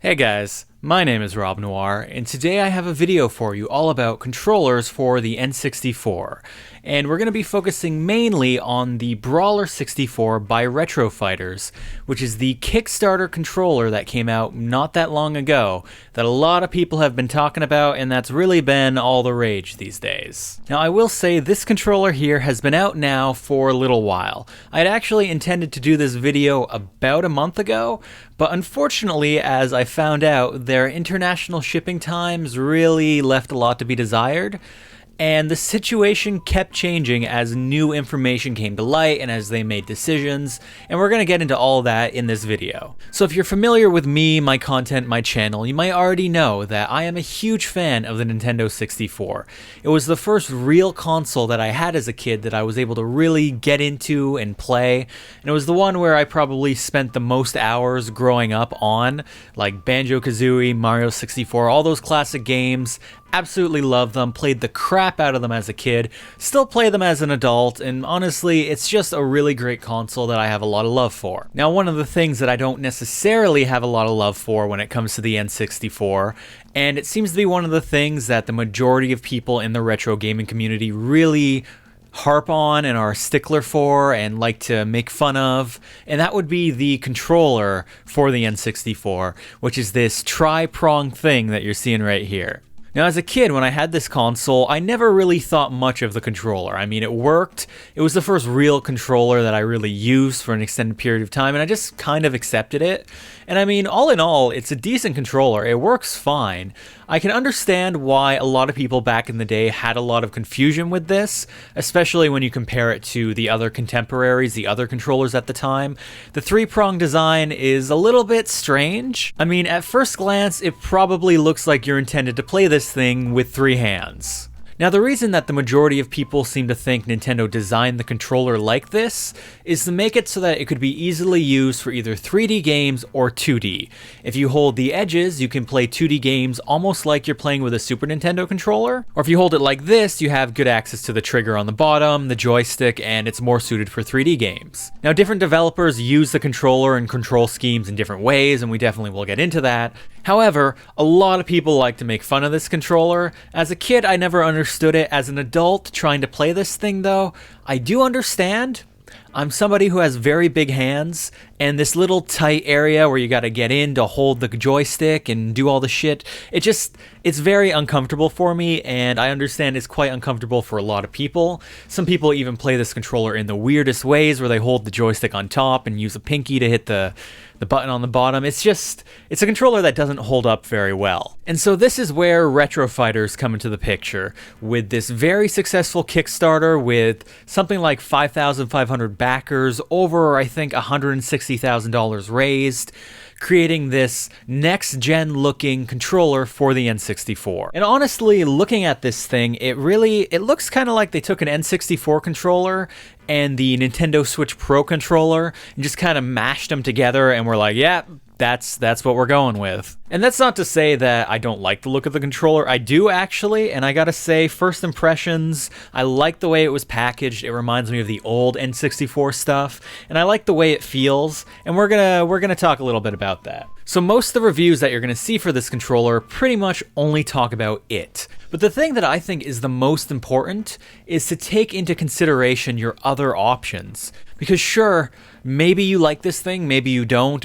Hey guys, my name is Rob Noire, and today I have a video for you all about controllers for the N64. And we're going to be focusing mainly on the Brawler 64 by Retrofighters, which is the Kickstarter controller that came out not that long ago, that a lot of people have been talking about, and that's really been all the rage these days. Now I will say this controller here has been out now for a little while. I had actually intended to do this video about a month ago, but unfortunately, as I found out, their international shipping times really left a lot to be desired. And the situation kept changing as new information came to light and as they made decisions, and we're going to get into all that in this video. So if you're familiar with me, my content, my channel, you might already know that I am a huge fan of the Nintendo 64. It was the first real console that I had as a kid that I was able to really get into and play, and it was the one where I probably spent the most hours growing up on, like Banjo-Kazooie, Mario 64, all those classic games. Absolutely love them, played the crap out of them as a kid, still play them as an adult, and honestly, it's just a really great console that I have a lot of love for. Now, one of the things that I don't necessarily have a lot of love for when it comes to the N64, and it seems to be one of the things that the majority of people in the retro gaming community really harp on and are a stickler for and like to make fun of, and that would be the controller for the N64, which is this tri-prong thing that you're seeing right here. Now, as a kid, when I had this console, I never really thought much of the controller. I mean, it worked. It was the first real controller that I really used for an extended period of time, and I just kind of accepted it. And I mean, all in all, it's a decent controller. It works fine. I can understand why a lot of people back in the day had a lot of confusion with this, especially when you compare it to the other contemporaries, the other controllers at the time. The three-prong design is a little bit strange. I mean, at first glance, it probably looks like you're intended to play this thing with three hands. Now, the reason that the majority of people seem to think Nintendo designed the controller like this is to make it so that it could be easily used for either 3D games or 2D. If you hold the edges, you can play 2D games almost like you're playing with a Super Nintendo controller. Or if you hold it like this, you have good access to the trigger on the bottom, the joystick, and it's more suited for 3D games. Now, different developers use the controller and control schemes in different ways, and we definitely will get into that. However, a lot of people like to make fun of this controller. As a kid, I never understood it. As an adult trying to play this thing, though, I do understand. I'm somebody who has very big hands, and this little tight area where you gotta get in to hold the joystick and do all the shit, it's very uncomfortable for me, and I understand it's quite uncomfortable for a lot of people. Some people even play this controller in the weirdest ways, where they hold the joystick on top and use a pinky to hit the button on the bottom. It's a controller that doesn't hold up very well. And so this is where Retrofighters come into the picture, with this very successful Kickstarter with something like 5,500 backers, over I think $160,000 raised, creating this next-gen looking controller for the N64. And honestly, looking at this thing, it looks kind of like they took an N64 controller and the Nintendo Switch Pro controller and just kind of mashed them together and were like, yeah, that's what we're going with. And that's not to say that I don't like the look of the controller. I do, actually, and I gotta say, first impressions, I like the way it was packaged. It reminds me of the old N64 stuff, and I like the way it feels, and we're gonna talk a little bit about that. So most of the reviews that you're gonna see for this controller pretty much only talk about it. But the thing that I think is the most important is to take into consideration your other options. Because sure, maybe you like this thing, maybe you don't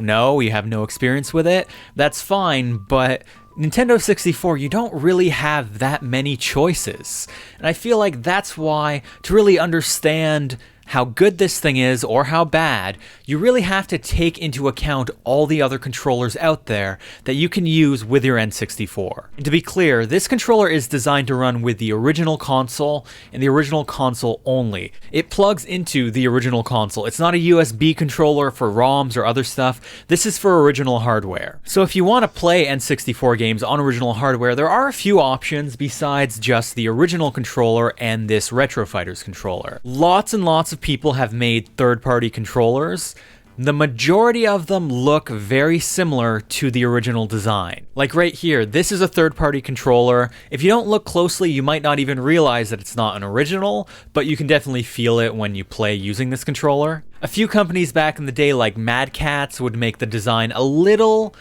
know, you have no experience with it, that's fine, but Nintendo 64, you don't really have that many choices. And I feel like that's why, to really understand how good this thing is or how bad, you really have to take into account all the other controllers out there that you can use with your N64. And to be clear, this controller is designed to run with the original console and the original console only. It plugs into the original console. It's not a USB controller for ROMs or other stuff. This is for original hardware. So if you want to play N64 games on original hardware, there are a few options besides just the original controller and this Retrofighters controller. Lots and lots of people have made third-party controllers. The majority of them look very similar to the original design. Like right here, this is a third-party controller. If you don't look closely, you might not even realize that it's not an original, but you can definitely feel it when you play using this controller. A few companies back in the day like Mad Catz would make the design a little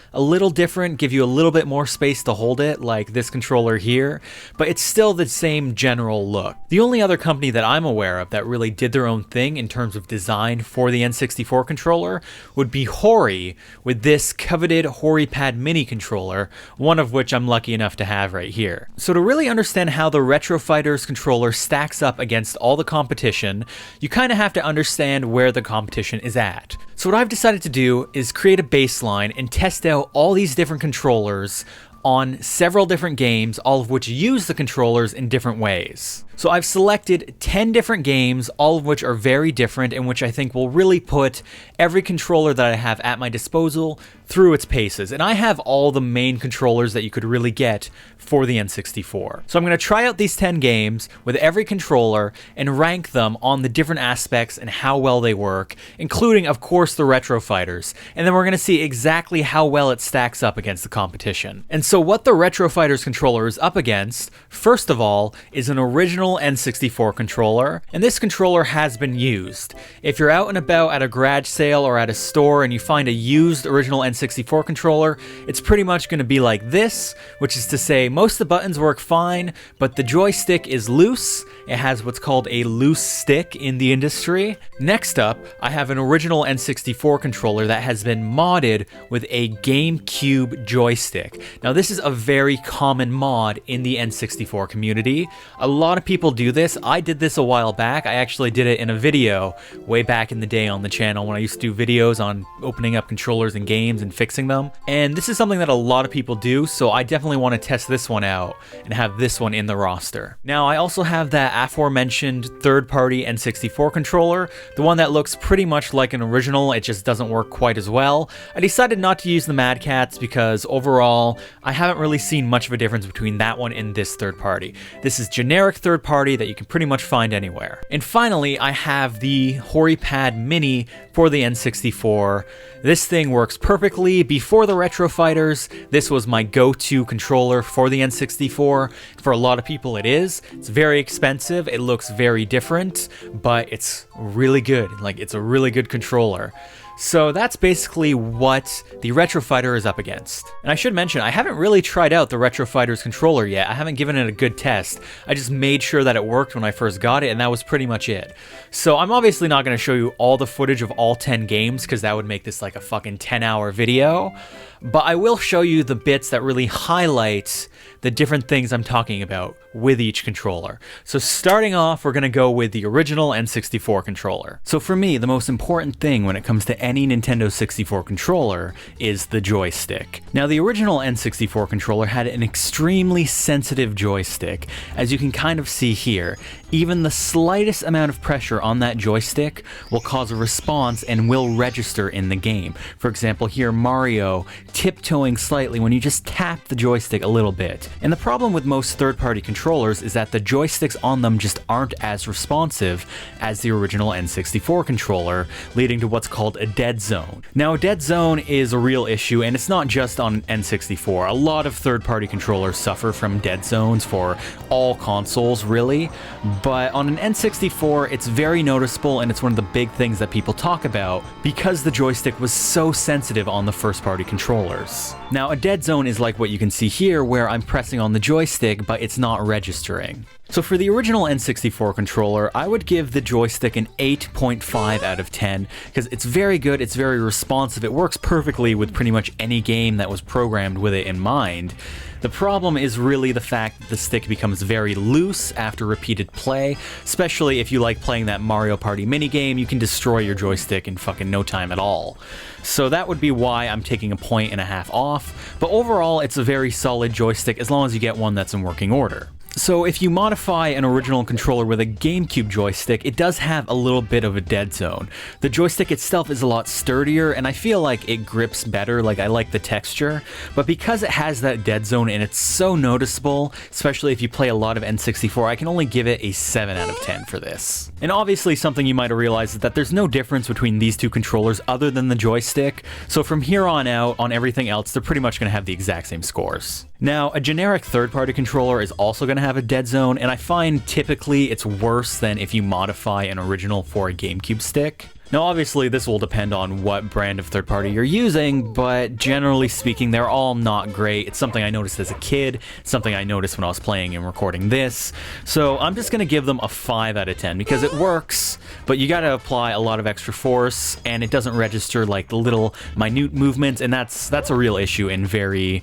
different, give you a little bit more space to hold it, like this controller here, but it's still the same general look. The only other company that I'm aware of that really did their own thing in terms of design for the N64 controller would be Hori, with this coveted HoriPad mini controller, one of which I'm lucky enough to have right here. So to really understand how the Retrofighters controller stacks up against all the competition, you kind of have to understand where the competition is at. So what I've decided to do is create a baseline and test out all these different controllers on several different games, all of which use the controllers in different ways. So I've selected 10 different games, all of which are very different and which I think will really put every controller that I have at my disposal through its paces. And I have all the main controllers that you could really get for the N64. So I'm going to try out these 10 games with every controller and rank them on the different aspects and how well they work, including, of course, the Retrofighters. And then we're going to see exactly how well it stacks up against the competition. And so what the Retrofighters controller is up against, first of all, is an original N64 controller, and this controller has been used. If you're out and about at a garage sale or at a store and you find a used original N64 controller, it's pretty much going to be like this, which is to say most of the buttons work fine, but the joystick is loose. It has what's called a loose stick in the industry. Next up, I have an original N64 controller that has been modded with a GameCube joystick. Now this is a very common mod in the N64 community. A lot of people do this. I did this a while back. I actually did it in a video way back in the day on the channel when I used to do videos on opening up controllers and games and fixing them. And this is something that a lot of people do, so I definitely want to test this one out and have this one in the roster. Now I also have that aforementioned third-party N64 controller, the one that looks pretty much like an original, it just doesn't work quite as well. I decided not to use the Mad Catz because overall, I haven't really seen much of a difference between that one and this third party. This is generic third party that you can pretty much find anywhere. And finally, I have the HoriPad Mini for the N64. This thing works perfectly. Before the Retrofighters, this was my go-to controller for the N64. For a lot of people it is. It's very expensive, it looks very different, but it's really good. Like, it's a really good controller. So that's basically what the Retrofighter is up against. And I should mention, I haven't really tried out the Retrofighters controller yet. I haven't given it a good test. I just made sure that it worked when I first got it, and that was pretty much it. So I'm obviously not going to show you all the footage of all 10 games, because that would make this like a fucking 10-hour video. But I will show you the bits that really highlight the different things I'm talking about with each controller. So starting off, we're going to go with the original N64 controller. So for me, the most important thing when it comes to any Nintendo 64 controller is the joystick. Now, the original N64 controller had an extremely sensitive joystick, as you can kind of see here. Even the slightest amount of pressure on that joystick will cause a response and will register in the game. For example, here Mario tiptoeing slightly when you just tap the joystick a little bit. And the problem with most third-party controllers is that the joysticks on them just aren't as responsive as the original N64 controller, leading to what's called a dead zone. Now, a dead zone is a real issue, and it's not just on N64. A lot of third-party controllers suffer from dead zones for all consoles, really. But on an N64, it's very noticeable, and it's one of the big things that people talk about because the joystick was so sensitive on the first-party controllers. Now, a dead zone is like what you can see here, where I'm pressing on the joystick, but it's not registering. So for the original N64 controller, I would give the joystick an 8.5 out of 10, because it's very good, it's very responsive, it works perfectly with pretty much any game that was programmed with it in mind. The problem is really the fact that the stick becomes very loose after repeated play, especially if you like playing that Mario Party minigame. You can destroy your joystick in fucking no time at all. So that would be why I'm taking a 1.5 off, but overall it's a very solid joystick as long as you get one that's in working order. So if you modify an original controller with a GameCube joystick, it does have a little bit of a dead zone. The joystick itself is a lot sturdier, and I feel like it grips better, like I like the texture, but because it has that dead zone and it's so noticeable, especially if you play a lot of N64, I can only give it a 7 out of 10 for this. And obviously something you might have realized is that there's no difference between these two controllers other than the joystick, so from here on out, on everything else, they're pretty much going to have the exact same scores. Now, a generic third-party controller is also going to have a dead zone, and I find typically it's worse than if you modify an original for a GameCube stick. Now obviously this will depend on what brand of third party you're using, but generally speaking they're all not great. It's something I noticed as a kid, something I noticed when I was playing and recording this, so I'm just gonna give them a 5 out of 10 because it works, but you gotta apply a lot of extra force and it doesn't register like the little minute movements, and that's a real issue in very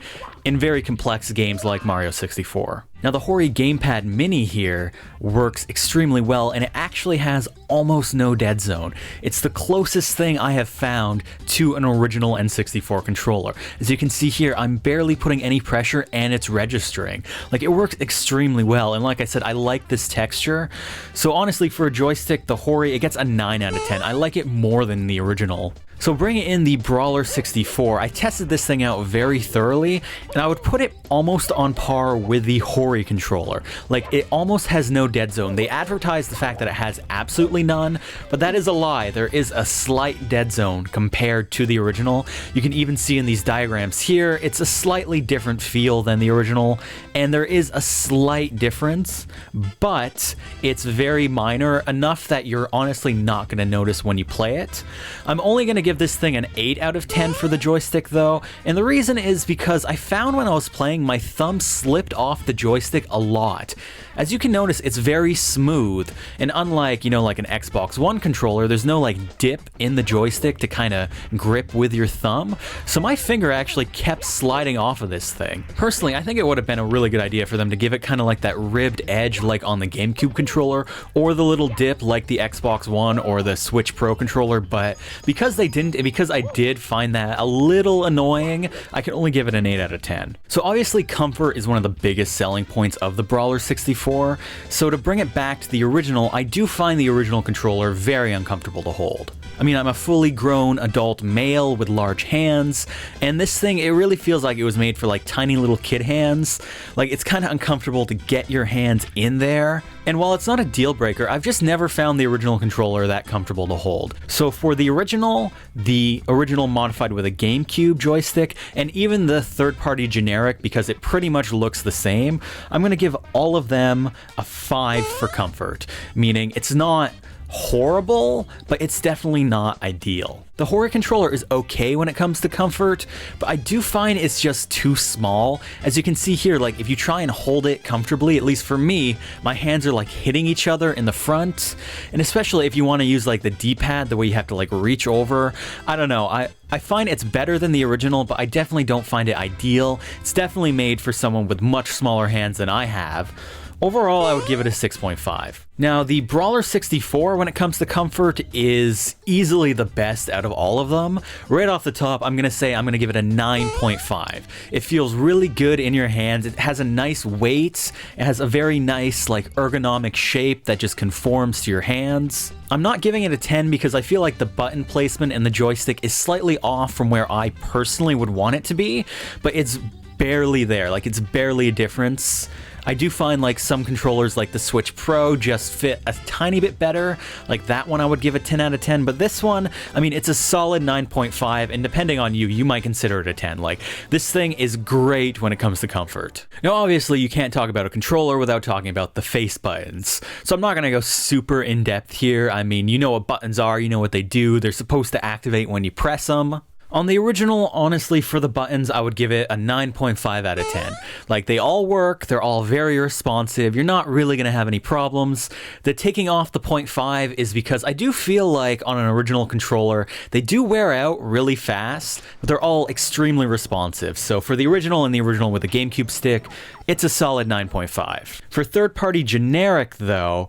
complex games like Mario 64. Now the Hori Gamepad Mini here works extremely well, and it actually has almost no dead zone. It's the closest thing I have found to an original N64 controller. As you can see here, I'm barely putting any pressure and it's registering. Like, it works extremely well, and like I said, I like this texture. So honestly, for a joystick, the Hori, it gets a 9 out of 10. I like it more than the original. So bringing in the Brawler 64, I tested this thing out very thoroughly, and I would put it almost on par with the Hori controller. Like, it almost has no dead zone. They advertise the fact that it has absolutely none, but that is a lie. There is a slight dead zone compared to the original. You can even see in these diagrams here, it's a slightly different feel than the original, and there is a slight difference, but it's very minor, enough that you're honestly not going to notice when you play it. I'm only going to give this thing an 8 out of 10 for the joystick though, and the reason is because I found when I was playing my thumb slipped off the joystick a lot. As you can notice, it's very smooth, and unlike, you know, like an Xbox One controller, there's no like dip in the joystick to kind of grip with your thumb, so my finger actually kept sliding off of this thing. Personally, I think it would have been a really good idea for them to give it kind of like that ribbed edge like on the GameCube controller, or the little dip like the Xbox One or the Switch Pro controller, but because they didn't, and because I did find that a little annoying, I can only give it an 8 out of 10. So obviously comfort is one of the biggest selling points of the Brawler 64, so to bring it back to the original, I do find the original controller very uncomfortable to hold. I mean, I'm a fully grown adult male with large hands, and this thing, it really feels like it was made for like tiny little kid hands. Like, it's kind of uncomfortable to get your hands in there. And while it's not a deal breaker, I've just never found the original controller that comfortable to hold. So for the original modified with a GameCube joystick, and even the third-party generic, because it pretty much looks the same, I'm going to give all of them a 5 for comfort, meaning it's not horrible, but it's definitely not ideal. The Hori controller is okay when it comes to comfort, but I do find it's just too small. As you can see here, like if you try and hold it comfortably, at least for me, my hands are like hitting each other in the front, and especially if you want to use like the D-pad, the way you have to like reach over. I don't know, I find it's better than the original, but I definitely don't find it ideal. It's definitely made for someone with much smaller hands than I have. Overall, I would give it a 6.5. Now, the Brawler 64, when it comes to comfort, is easily the best out of all of them. Right off the top, I'm going to give it a 9.5. It feels really good in your hands. It has a nice weight. It has a very nice, like, ergonomic shape that just conforms to your hands. I'm not giving it a 10 because I feel like the button placement and the joystick is slightly off from where I personally would want it to be, but it's barely there. Like, it's barely a difference. I do find like some controllers like the Switch Pro just fit a tiny bit better. Like that one I would give a 10 out of 10, but this one, I mean, it's a solid 9.5, and depending on you, you might consider it a 10. Like, this thing is great when it comes to comfort. Now, obviously, you can't talk about a controller without talking about the face buttons. So I'm not going to go super in-depth here. I mean, you know what buttons are, you know what they do. They're supposed to activate when you press them. On the original, honestly, for the buttons, I would give it a 9.5 out of 10. Like, they all work, they're all very responsive, you're not really going to have any problems. The taking off the 0.5 is because I do feel like on an original controller, they do wear out really fast, but they're all extremely responsive. So for the original and the original with the GameCube stick, it's a solid 9.5. For third-party generic, though,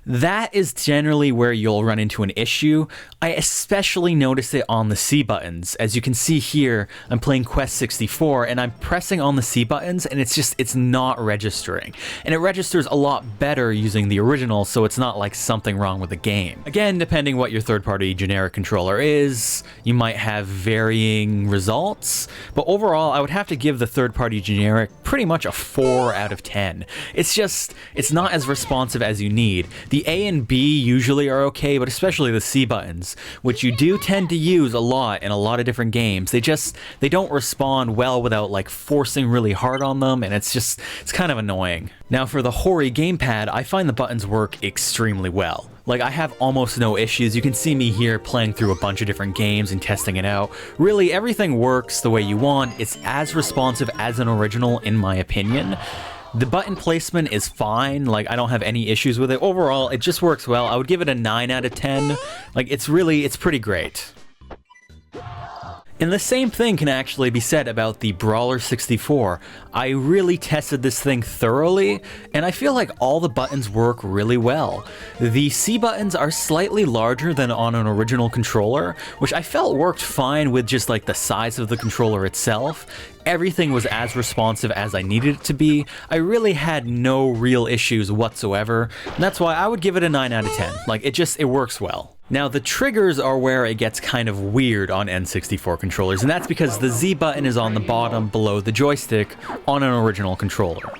that is generally where you'll run into an issue. I especially notice it on the C buttons. As you can see here, I'm playing Quest 64 and I'm pressing on the C buttons and it's not registering. And it registers a lot better using the original, so it's not like something wrong with the game. Again, depending what your third-party generic controller is, you might have varying results, but overall, I would have to give the third-party generic pretty much a 4 out of 10. It's not as responsive as you need. The A and B usually are okay, but especially the C buttons, which you do tend to use a lot in a lot of different games. They don't respond well without like forcing really hard on them, and it's kind of annoying. Now for the Hori gamepad, I find the buttons work extremely well. Like, I have almost no issues. You can see me here playing through a bunch of different games and testing it out. Really, everything works the way you want. It's as responsive as an original, in my opinion. The button placement is fine. Like, I don't have any issues with it. Overall, it just works well. I would give it a 9 out of 10. Like, it's pretty great. And the same thing can actually be said about the Brawler 64. I really tested this thing thoroughly, and I feel like all the buttons work really well. The C buttons are slightly larger than on an original controller, which I felt worked fine with just like the size of the controller itself. Everything was as responsive as I needed it to be. I really had no real issues whatsoever, and that's why I would give it a 9 out of 10. Like, it works well. Now, the triggers are where it gets kind of weird on N64 controllers, and that's because the Z button is on the bottom below the joystick on an original controller.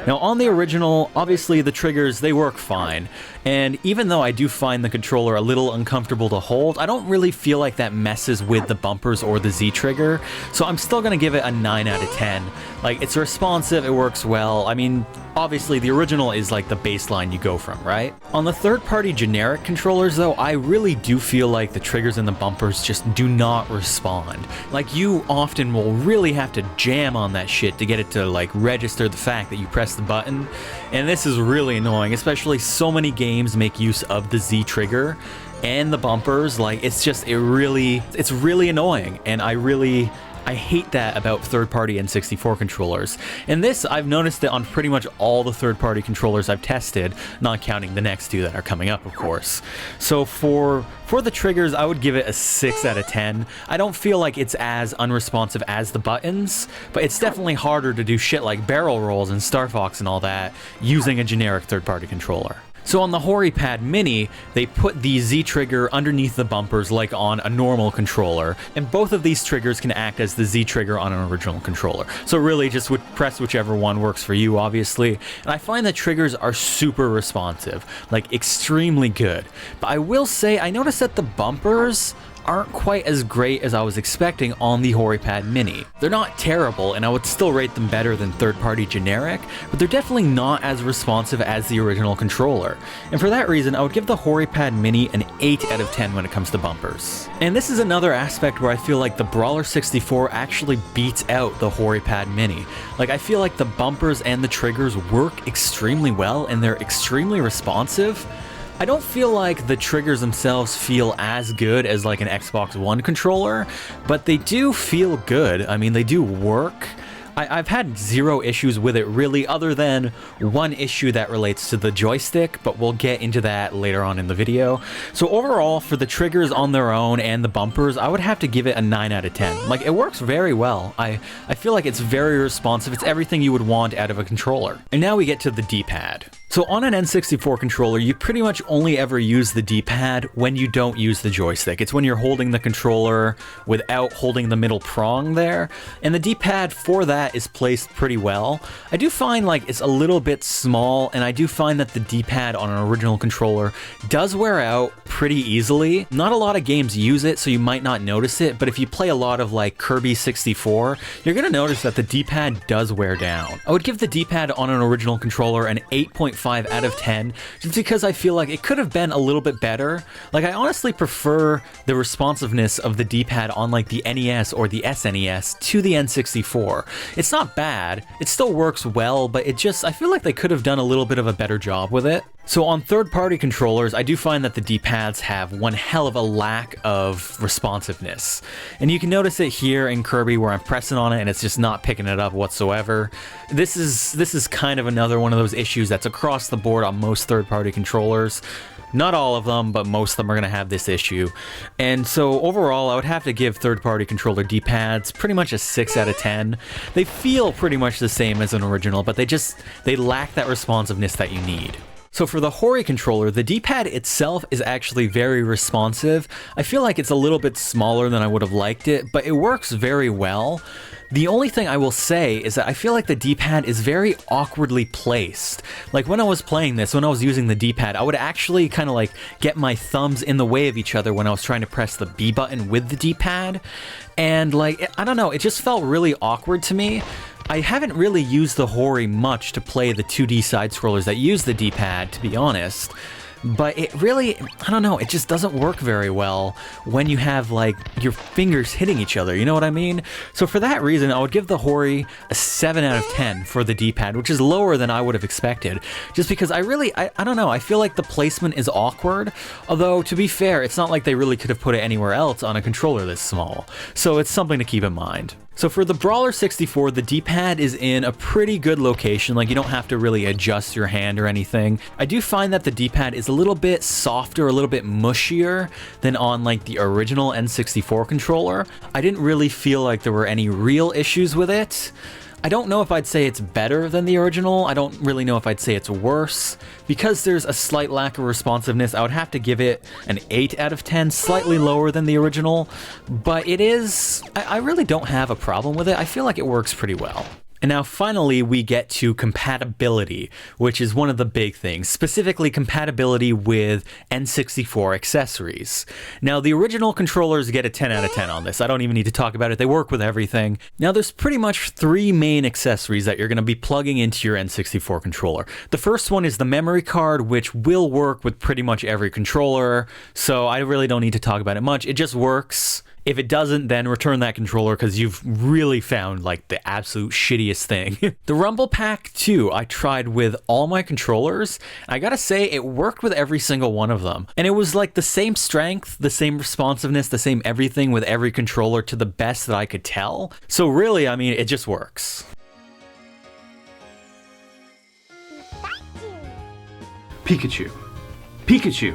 Now, on the original, obviously the triggers, they work fine, and even though I do find the controller a little uncomfortable to hold, I don't really feel like that messes with the bumpers or the Z trigger, so I'm still gonna give it a 9 out of 10. Like, it's responsive, it works well. I mean, obviously the original is like the baseline you go from, right? On the third-party generic controllers though, I really do feel like the triggers and the bumpers just do not respond. Like, you often will really have to jam on that shit to get it to like register the fact that you press the button, and this is really annoying, especially so many games make use of the Z trigger and the bumpers. Like, it's really annoying, and I hate that about third-party N64 controllers. And this, I've noticed it on pretty much all the third-party controllers I've tested, not counting the next two that are coming up, of course. So for the triggers, I would give it a 6 out of 10. I don't feel like it's as unresponsive as the buttons, but it's definitely harder to do shit like barrel rolls and Star Fox and all that using a generic third-party controller. So on the HoriPad Mini, they put the Z trigger underneath the bumpers like on a normal controller, and both of these triggers can act as the Z trigger on an original controller. So really just press whichever one works for you, obviously. And I find the triggers are super responsive, like extremely good. But I will say, I noticed that the bumpers aren't quite as great as I was expecting on the HoriPad Mini. They're not terrible, and I would still rate them better than third-party generic, but they're definitely not as responsive as the original controller. And for that reason, I would give the HoriPad Mini an 8 out of 10 when it comes to bumpers. And this is another aspect where I feel like the Brawler 64 actually beats out the HoriPad Mini. Like, I feel like the bumpers and the triggers work extremely well, and they're extremely responsive. I don't feel like the triggers themselves feel as good as like an Xbox One controller, but they do feel good. I mean, they do work. I've had zero issues with it really, other than one issue that relates to the joystick, but we'll get into that later on in the video. So overall, for the triggers on their own and the bumpers, I would have to give it a 9 out of 10. Like, it works very well. I feel like it's very responsive. It's everything you would want out of a controller. And now we get to the D-pad. So on an N64 controller, you pretty much only ever use the D-pad when you don't use the joystick. It's when you're holding the controller without holding the middle prong there, and the D-pad for that is placed pretty well. I do find like it's a little bit small, and I do find that the D-pad on an original controller does wear out pretty easily. Not a lot of games use it, so you might not notice it, but if you play a lot of like Kirby 64, you're gonna notice that the D-pad does wear down. I would give the D-pad on an original controller an 8.5 out of 10, just because I feel like it could have been a little bit better. Like, I honestly prefer the responsiveness of the D-pad on like the NES or the SNES to the N64. It's not bad, it still works well, but I feel like they could have done a little bit of a better job with it. So on third-party controllers, I do find that the D-pads have one hell of a lack of responsiveness. And you can notice it here in Kirby where I'm pressing on it and it's just not picking it up whatsoever. This is kind of another one of those issues that's across the board on most third-party controllers. Not all of them, but most of them are going to have this issue. And so overall, I would have to give third-party controller D-pads pretty much a 6 out of 10. They feel pretty much the same as an original, but they lack that responsiveness that you need. So for the Hori controller, the D-pad itself is actually very responsive. I feel like it's a little bit smaller than I would have liked it, but it works very well. The only thing I will say is that I feel like the D-pad is very awkwardly placed. Like when I was playing this, when I was using the D-pad, I would actually kind of like get my thumbs in the way of each other when I was trying to press the B button with the D-pad. And like, I don't know, it just felt really awkward to me. I haven't really used the Hori much to play the 2D side-scrollers that use the D-pad, to be honest. But it really, I don't know, it just doesn't work very well when you have, like, your fingers hitting each other, you know what I mean? So for that reason, I would give the Hori a 7 out of 10 for the D-pad, which is lower than I would have expected, just because I don't know, I feel like the placement is awkward, although, to be fair, it's not like they really could have put it anywhere else on a controller this small, so it's something to keep in mind. So for the Brawler 64, the D-pad is in a pretty good location, like you don't have to really adjust your hand or anything. I do find that the D-pad is a little bit softer, a little bit mushier than on like the original N64 controller. I didn't really feel like there were any real issues with it. I don't know if I'd say it's better than the original. I don't really know if I'd say it's worse. Because there's a slight lack of responsiveness, I would have to give it an 8 out of 10, slightly lower than the original. But it is, I really don't have a problem with it. I feel like it works pretty well. And now finally we get to compatibility, which is one of the big things, specifically compatibility with N64 accessories. Now the original controllers get a 10 out of 10 on this. I don't even need to talk about it. They work with everything. Now there's pretty much 3 main accessories that you're going to be plugging into your N64 controller. The first one is the memory card, which will work with pretty much every controller. So I really don't need to talk about it much. It just works. If it doesn't, then return that controller because you've really found like the absolute shittiest thing. The Rumble Pack 2 I tried with all my controllers. I gotta say it worked with every single one of them. And it was like the same strength, the same responsiveness, the same everything with every controller to the best that I could tell. So really, I mean, it just works. Pikachu. Pikachu.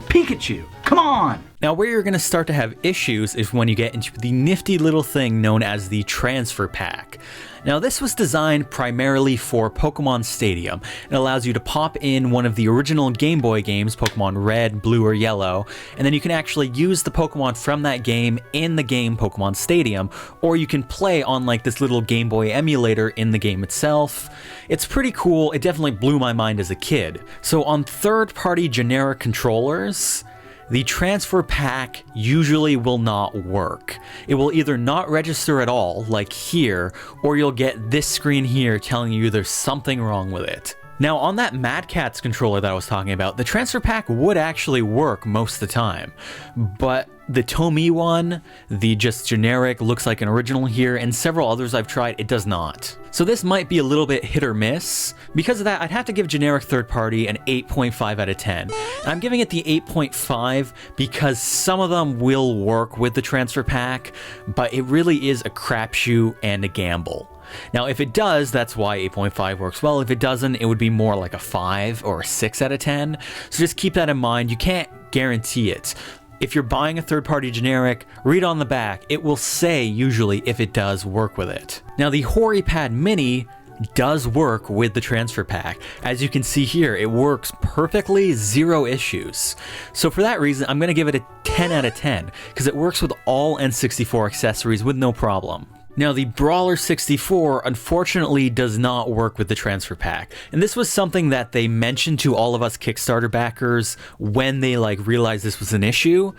Pikachu. Come on! Now where you're going to start to have issues is when you get into the nifty little thing known as the transfer pack. Now this was designed primarily for Pokemon Stadium. It allows you to pop in one of the original Game Boy games, Pokemon Red, Blue, or Yellow, and then you can actually use the Pokemon from that game in the game Pokemon Stadium, or you can play on like this little Game Boy emulator in the game itself. It's pretty cool. It definitely blew my mind as a kid. So on third-party generic controllers, the transfer pack usually will not work. It will either not register at all, like here, or you'll get this screen here telling you there's something wrong with it. Now on that Mad Catz controller that I was talking about, the transfer pack would actually work most of the time, but the Tomy one, the just generic, looks like an original here, and several others I've tried, it does not. So this might be a little bit hit or miss. Because of that, I'd have to give generic third party an 8.5 out of 10. And I'm giving it the 8.5 because some of them will work with the transfer pack, but it really is a crapshoot and a gamble. Now, if it does, that's why 8.5 works well. If it doesn't, it would be more like a 5 or a 6 out of 10. So just keep that in mind. You can't guarantee it. If you're buying a third-party generic, read on the back. It will say, usually, if it does work with it. Now, the HoriPad Mini does work with the transfer pack. As you can see here, it works perfectly, 0 issues. So for that reason, I'm going to give it a 10 out of 10, because it works with all N64 accessories with no problem. Now, the Brawler 64 unfortunately does not work with the transfer pack, and this was something that they mentioned to all of us Kickstarter backers when they realized this was an issue.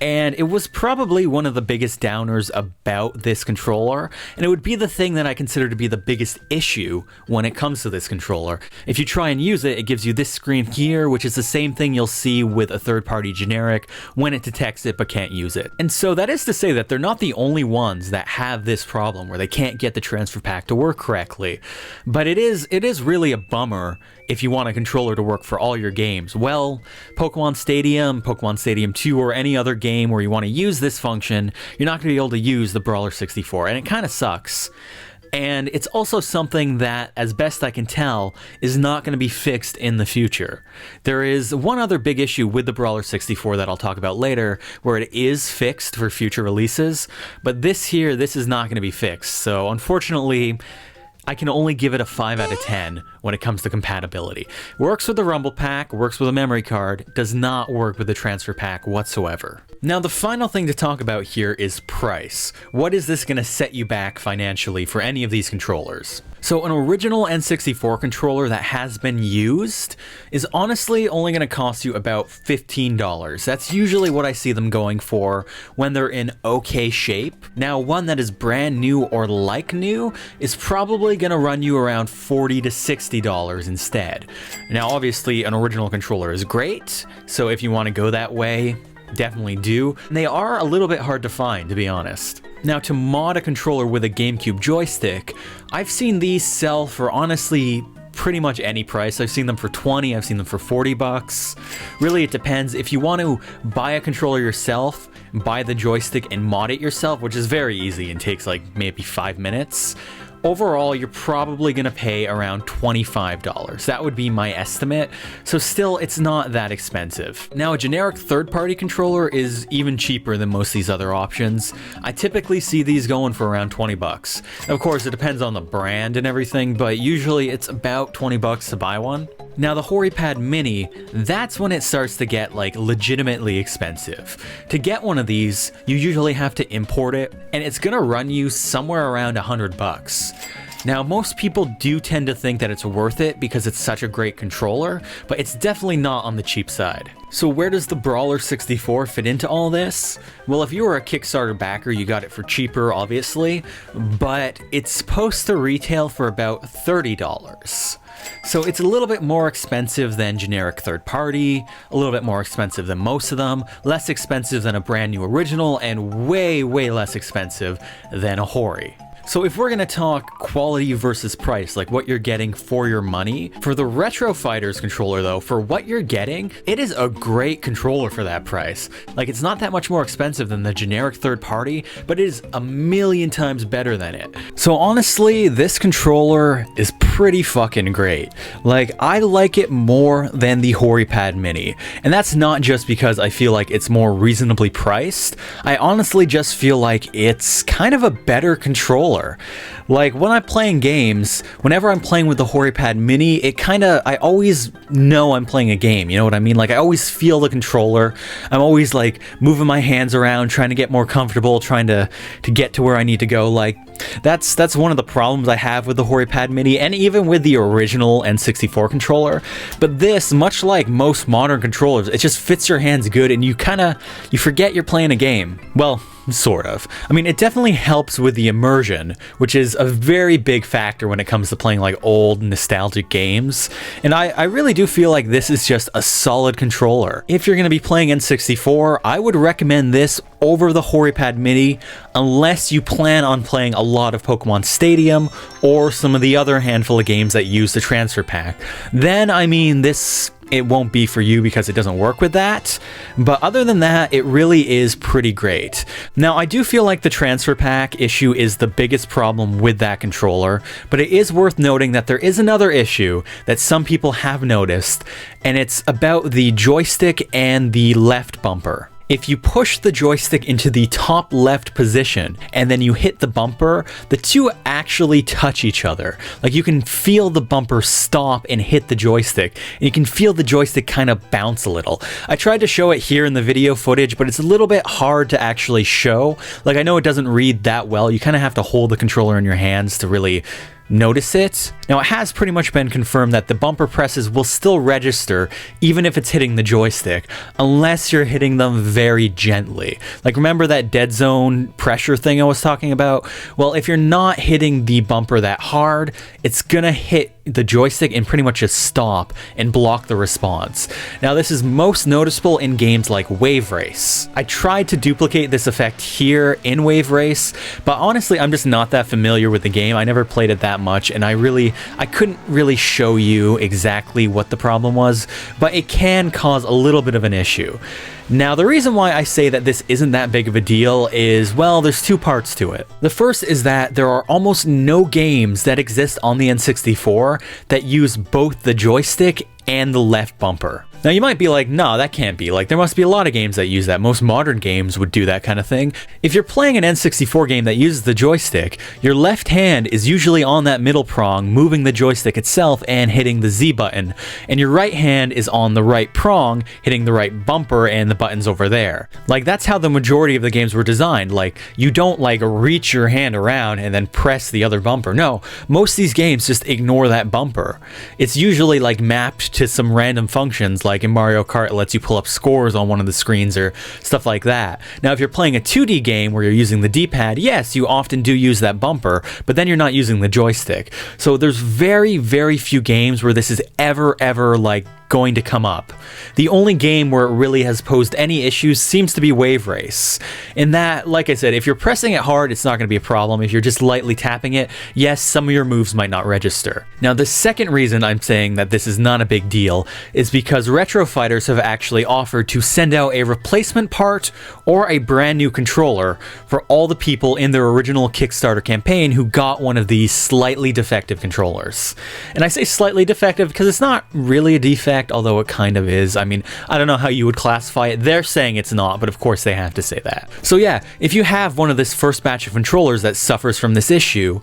And it was probably one of the biggest downers about this controller, and it would be the thing that I consider to be the biggest issue when it comes to this controller. If you try and use it, it gives you this screen here, which is the same thing you'll see with a third-party generic when it detects it but can't use it. And so that is to say that they're not the only ones that have this problem where they can't get the transfer pack to work correctly. But it is really a bummer if you want a controller to work for all your games. Well, Pokemon Stadium 2, or any other game where you want to use this function, you're not going to be able to use the Brawler 64, and it kind of sucks. And it's also something that, as best I can tell, is not going to be fixed in the future. There is one other big issue with the Brawler 64 that I'll talk about later, where it is fixed for future releases, but this is not going to be fixed. So unfortunately, I can only give it a 5 out of 10 when it comes to compatibility. Works with the Rumble Pack, works with a memory card, does not work with the transfer pack whatsoever. Now the final thing to talk about here is price. What is this going to set you back financially for any of these controllers? So an original N64 controller that has been used is honestly only going to cost you about $15. That's usually what I see them going for when they're in okay shape. Now one that is brand new or like new is probably going to run you around $40 to $60 instead. Now obviously an original controller is great, so if you want to go that way, definitely do. And they are a little bit hard to find, to be honest. Now to mod a controller with a GameCube joystick, I've seen these sell for honestly pretty much any price. I've seen them for 20, I've seen them for 40 bucks. Really, it depends. If you want to buy a controller yourself, buy the joystick and mod it yourself, which is very easy and takes like maybe 5 minutes. Overall, you're probably going to pay around $25. That would be my estimate. So still, it's not that expensive. Now, a generic third-party controller is even cheaper than most of these other options. I typically see these going for around 20 bucks. Of course, it depends on the brand and everything, but usually it's about 20 bucks to buy one. Now, the HoriPad Mini, that's when it starts to get like legitimately expensive. To get one of these, you usually have to import it, and it's gonna run you somewhere around 100 bucks. Now, most people do tend to think that it's worth it because it's such a great controller, but it's definitely not on the cheap side. So where does the Brawler 64 fit into all this? Well, if you were a Kickstarter backer, you got it for cheaper, obviously, but it's supposed to retail for about $30. So it's a little bit more expensive than generic third party, a little bit more expensive than most of them, less expensive than a brand new original, and way, way less expensive than a Hori. So if we're going to talk quality versus price, like what you're getting for your money, for the Retrofighters controller though, for what you're getting, it is a great controller for that price. Like, it's not that much more expensive than the generic third party, but it is a million times better than it. So honestly, this controller is pretty fucking great. Like, I like it more than the HoriPad Mini. And that's not just because I feel like it's more reasonably priced. I honestly just feel like it's kind of a better controller. Like, when I'm playing games, whenever I'm playing with the HoriPad Mini, I always know I'm playing a game, you know what I mean? Like, I always feel the controller. I'm always like moving my hands around, trying to get more comfortable, trying to get to where I need to go. Like, that's one of the problems I have with the HoriPad Mini, and even with the original N64 controller. But this, much like most modern controllers, it just fits your hands good, and you forget you're playing a game. Well, sort of. I mean, it definitely helps with the immersion, which is a very big factor when it comes to playing like old nostalgic games. And I really do feel like this is just a solid controller. If you're going to be playing N64, I would recommend this over the HoriPad Mini, unless you plan on playing a lot of Pokemon Stadium or some of the other handful of games that use the transfer pack. Then, I mean, it won't be for you because it doesn't work with that. But other than that, it really is pretty great. Now, I do feel like the transfer pack issue is the biggest problem with that controller, but it is worth noting that there is another issue that some people have noticed, and it's about the joystick and the left bumper. If you push the joystick into the top left position and then you hit the bumper, the two actually touch each other. Like, you can feel the bumper stop and hit the joystick, and you can feel the joystick kind of bounce a little. I tried to show it here in the video footage, but it's a little bit hard to actually show. Like, I know it doesn't read that well. You kind of have to hold the controller in your hands to really notice it. Now, it has pretty much been confirmed that the bumper presses will still register even if it's hitting the joystick, unless you're hitting them very gently. Like, remember that dead zone pressure thing I was talking about? Well, if you're not hitting the bumper that hard, it's gonna hit the joystick and pretty much just stop and block the response. Now, this is most noticeable in games like Wave Race. I tried to duplicate this effect here in Wave Race, but honestly, I'm just not that familiar with the game. I never played it that much, and I couldn't really show you exactly what the problem was, but it can cause a little bit of an issue. Now, the reason why I say that this isn't that big of a deal is, well, there's two parts to it. The first is that there are almost no games that exist on the N64 that use both the joystick and the left bumper. Now you might be like, no, that can't be. Like, there must be a lot of games that use that. Most modern games would do that kind of thing. If you're playing an N64 game that uses the joystick, your left hand is usually on that middle prong, moving the joystick itself and hitting the Z button, and your right hand is on the right prong, hitting the right bumper and the buttons over there. Like, that's how the majority of the games were designed. Like, you don't like reach your hand around and then press the other bumper. No, most of these games just ignore that bumper. It's usually like mapped to some random functions, like in Mario Kart it lets you pull up scores on one of the screens or stuff like that. Now if you're playing a 2D game where you're using the D-pad, yes, you often do use that bumper, but then you're not using the joystick. So there's very, very few games where this is ever like going to come up. The only game where it really has posed any issues seems to be Wave Race. In that, like I said, if you're pressing it hard, it's not going to be a problem. If you're just lightly tapping it, yes, some of your moves might not register. Now, the second reason I'm saying that this is not a big deal is because Retrofighters have actually offered to send out a replacement part or a brand new controller for all the people in their original Kickstarter campaign who got one of these slightly defective controllers. And I say slightly defective because it's not really a defect, although it kind of is. I mean, I don't know how you would classify it. They're saying it's not, but of course they have to say that. So yeah, if you have one of this first batch of controllers that suffers from this issue,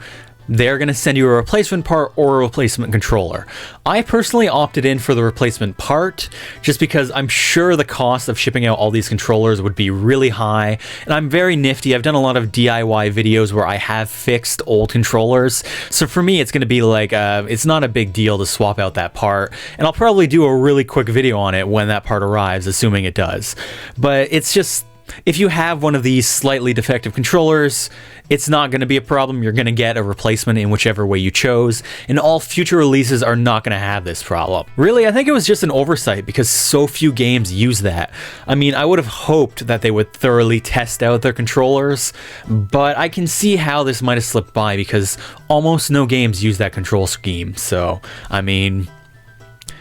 they're going to send you a replacement part or a replacement controller. I personally opted in for the replacement part just because I'm sure the cost of shipping out all these controllers would be really high, and I'm very nifty. I've done a lot of DIY videos where I have fixed old controllers, so for me it's going to be like it's not a big deal to swap out that part, and I'll probably do a really quick video on it when that part arrives, assuming it does. But it's just, if you have one of these slightly defective controllers, it's not going to be a problem. You're going to get a replacement in whichever way you chose, and all future releases are not going to have this problem. Really, I think it was just an oversight because so few games use that. I mean, I would have hoped that they would thoroughly test out their controllers, but I can see how this might have slipped by because almost no games use that control scheme. So, I mean,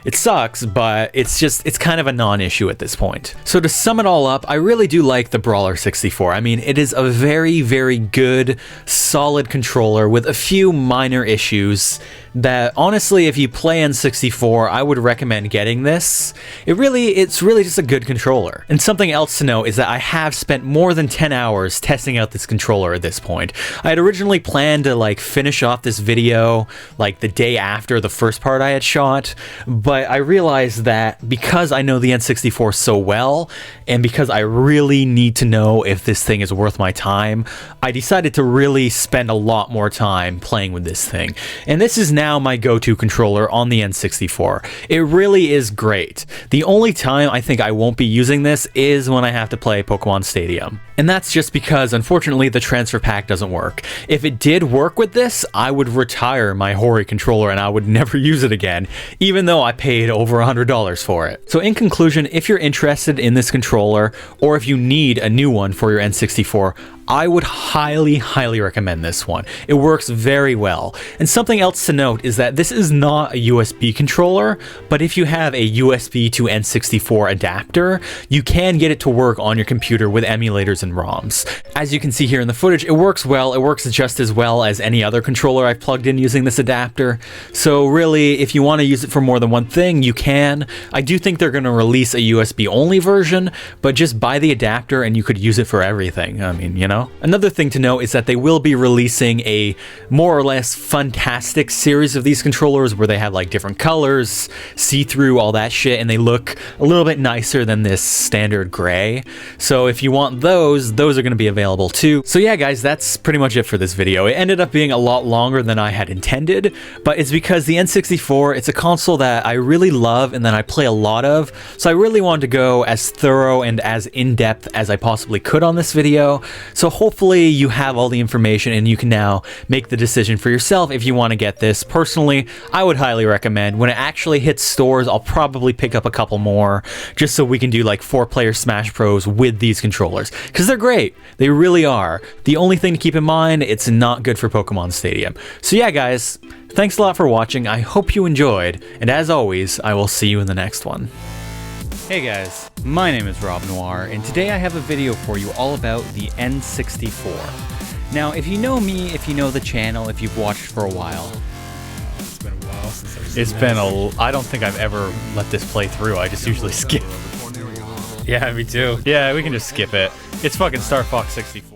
it sucks, but it's kind of a non-issue at this point. So to sum it all up, I really do like the Brawler 64. I mean, it is a very, very good, solid controller with a few minor issues that, honestly, if you play N64, I would recommend getting this. It's really just a good controller. And something else to note is that I have spent more than 10 hours testing out this controller at this point. I had originally planned to like finish off this video like the day after the first part I had shot, but I realized that because I know the N64 so well, and because I really need to know if this thing is worth my time, I decided to really spend a lot more time playing with this thing. And this is now my go-to controller on the N64. It really is great. The only time I think I won't be using this is when I have to play Pokemon Stadium. And that's just because, unfortunately, the transfer pack doesn't work. If it did work with this, I would retire my Hori controller and I would never use it again, even though I paid over $100 for it. So in conclusion, if you're interested in this controller, or if you need a new one for your N64, I would highly recommend this one. It works very well. And something else to note is that this is not a USB controller, but if you have a USB to N64 adapter, you can get it to work on your computer with emulators and ROMs. As you can see here in the footage, it works well. It works just as well as any other controller I've plugged in using this adapter. So really, if you want to use it for more than one thing, you can. I do think they're going to release a USB only version, but just buy the adapter and you could use it for everything. I mean, you know? Another thing to note is that they will be releasing a more or less fantastic series of these controllers where they have like different colors, see-through, all that shit, and they look a little bit nicer than this standard gray. So if you want those are going to be available too. So yeah, guys, that's pretty much it for this video. It ended up being a lot longer than I had intended, but it's because the N64, it's a console that I really love and that I play a lot of, so I really wanted to go as thorough and as in-depth as I possibly could on this video. So hopefully you have all the information and you can now make the decision for yourself if you want to get this. Personally, I would highly recommend. When it actually hits stores, I'll probably pick up a couple more just so we can do like 4-player Smash Bros with these controllers, because they're great. They really are. The only thing to keep in mind, it's not good for Pokemon Stadium. So yeah, guys, thanks a lot for watching. I hope you enjoyed, and as always, I will see you in the next one. Hey guys, my name is Rob Noire, and today I have a video for you all about the N64. Now, if you know me, if you know the channel, if you've watched for a while, It's been a while. It's been I don't think I've ever let this play through. I just usually skip. Yeah, me too. Yeah, we can just skip it. It's fucking Star Fox 64.